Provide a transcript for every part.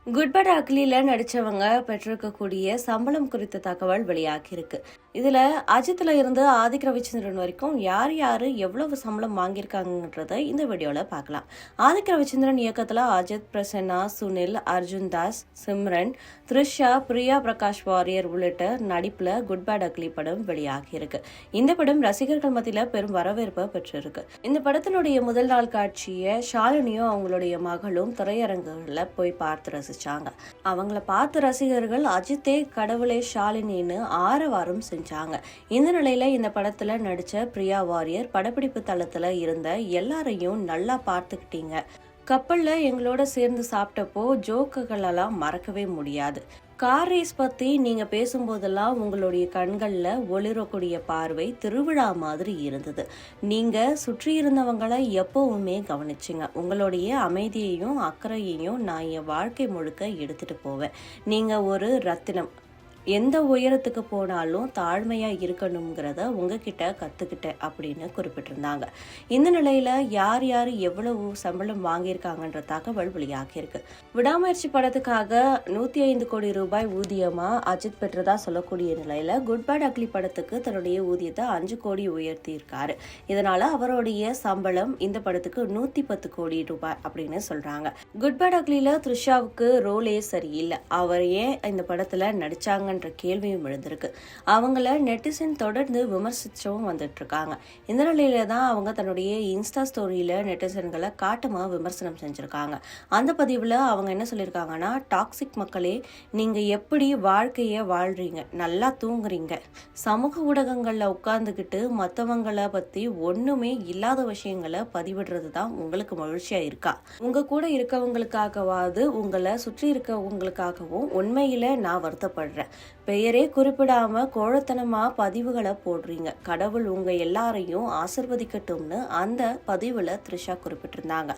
Good bad அக்லில நடிச்சவங்க பெற்றிருக்கக்கூடிய சம்பளம் குறித்த தகவல் வெளியாகியிருக்கு. இதுல அஜித்ல இருந்து ஆதிக் ரவிச்சந்திரன் வரைக்கும் யார் யாரு எவ்வளவு சம்பளம் வாங்கியிருக்காங்கன்றத இந்த வீடியோல பார்க்கலாம். ஆதிக் ரவிச்சந்திரன் இயக்கத்துல அஜித், பிரசன்னா, சுனில், அர்ஜுன் தாஸ், சிம்ரன், த்ரிஷா, பிரியா பிரகாஷ் வாரியர் உள்ளிட்ட நடிப்புல குட் பேட் அக்லி படம் வெளியாகியிருக்கு. இந்த படம் ரசிகர்கள் மத்தியில பெரும் வரவேற்பை பெற்றிருக்கு. இந்த படத்தினுடைய முதல் நாள் காட்சியை ஷாலினியும் அவங்களுடைய மகளும் திரையரங்குல போய் பார்த்து ரசிச்சாங்க. அவங்கள பார்த்த ரசிகர்கள் அஜித்தே கடவுளே ஷாலினின்னு ஆரவாரம் செஞ்சாங்க. இந்த நிலையில இந்த படத்துல நடிச்ச பிரியா வாரியர் படப்பிடிப்பு தளத்துல இருந்த எல்லாரையும் நல்லா பார்த்துக்கிட்டீங்க. கப்பல்ல எங்களோட சேர்ந்து சாப்பிட்டப்போ ஜோக்குகள் எல்லாம் மறக்கவே முடியாது. கார் ரேஸ் பத்தி நீங்க பேசும்போதெல்லாம் உங்களுடைய கண்கள்ல ஒளிரக்கூடிய பார்வை திருவிழா மாதிரி இருந்தது. நீங்க சுற்றி இருந்தவங்களை எப்பவுமே கவனிச்சுங்க. உங்களுடைய அமைதியையும் அக்கறையையும் நான் என் வாழ்க்கை முழுக்க எடுத்துட்டு போவேன். நீங்க ஒரு ரத்தினம். எந்த உயரத்துக்கு போனாலும் தாழ்மையா இருக்கணுங்கிறத உங்ககிட்ட கத்துக்கிட்டேன் அப்படின்னு குறிப்பிட்டிருந்தாங்க. இந்த நிலையில யார் யார் எவ்வளவு சம்பளம் வாங்கியிருக்காங்கன்ற தகவல் வெளியாகியிருக்கு. விடாமுயற்சி படத்துக்காக 105 கோடி ரூபாய் ஊதியமா அஜித் பெற்றதா சொல்லக்கூடிய நிலையில குட் பேட் அக்லி படத்துக்கு தன்னுடைய ஊதியத்தை 5 கோடி உயர்த்தி இருக்காரு. இதனால அவருடைய சம்பளம் இந்த படத்துக்கு 110 கோடி ரூபாய் அப்படின்னு சொல்றாங்க. குட் பேட் அக்லில த்ரிஷாவுக்கு ரோலே சரியில்லை. அவர் ஏன் இந்த படத்துல நடிச்சாங்க கேள்வியும் எழுந்திருக்கு. அவங்கள நெட்டிசன் தொடர்ந்து விமர்சிச்சும் வந்துட்டு இருக்காங்க. இந்த நிலையில தான் அவங்க தன்னுடைய இன்ஸ்டா ஸ்டோரியில நெட்டிசன்களை காட்டமா விமர்சனம் செஞ்சிருக்காங்க. அந்த பதிவுல அவங்க என்ன சொல்லியிருக்காங்கன்னா, டாக்ஸிக் மக்களே, நீங்க எப்படி வாழ்க்கைய வாழ்றீங்க, நல்லா தூங்குறீங்க, சமூக ஊடகங்கள்ல உட்கார்ந்துகிட்டு மத்தவங்களை பத்தி ஒண்ணுமே இல்லாத விஷயங்களை பதிவிடுறது தான் உங்களுக்கு மகிழ்ச்சியா இருக்கா? உங்க கூட இருக்கவங்களுக்காகவாது உங்களை சுற்றி இருக்கவங்களுக்காகவும் உண்மையில நான் வருத்தப்படுறேன். பெயரே குறிப்பிடாம கோழத்தனமா பதிவுகளை போடுறீங்க. கடவுள் உங்க எல்லாரையும் ஆசிர்வதிக்கட்டும்னு அந்த பதிவுல த்ரிஷா குறிப்பிட்டிருந்தாங்க.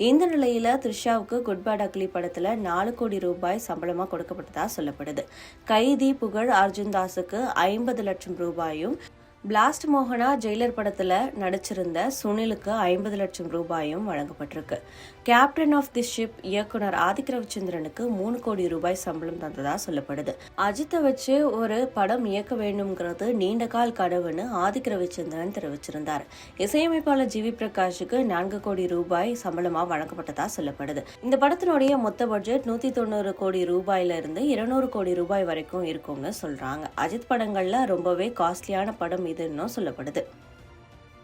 இந்த நிலையில த்ரிஷாவுக்கு குட் பேட் அக்லி படத்துல 4 கோடி ரூபாய் சம்பளமா கொடுக்கப்பட்டதா சொல்லப்படுது. கைதி புகழ் அர்ஜுன் தாஸுக்கு 50 லட்சம் ரூபாயும், பிளாஸ்ட் மோகனா ஜெயிலர் படத்துல நடிச்சிருந்த சுனிலுக்கு 50 லட்சம் ரூபாயும் வழங்கப்பட்டிருக்கு. கேப்டன் ஆஃப் தி ஷிப் இயக்குனர் ஆதிக் ரவிச்சந்திரனுக்கு 3 கோடி ரூபாய் சம்பளம் தந்ததா சொல்லப்படுது. அஜித்தை வச்சு ஒரு படம் இயக்க வேண்டும்ங்கிறது நீண்ட கால் கனவுன்னு ஆதிக் ரவிச்சந்திரன் தெரிவிச்சிருந்தார். இசையமைப்பாளர் ஜிவி பிரகாஷுக்கு 4 கோடி ரூபாய் சம்பளமா வழங்கப்பட்டதா சொல்லப்படுது. இந்த படத்தினுடைய மொத்த பட்ஜெட் 190 கோடி ரூபாயில இருந்து 200 கோடி ரூபாய் வரைக்கும் இருக்கும்னு சொல்றாங்க. அஜித் படங்கள்ல ரொம்பவே காஸ்ட்லியான படம் இதுன்னு சொல்லப்படுது.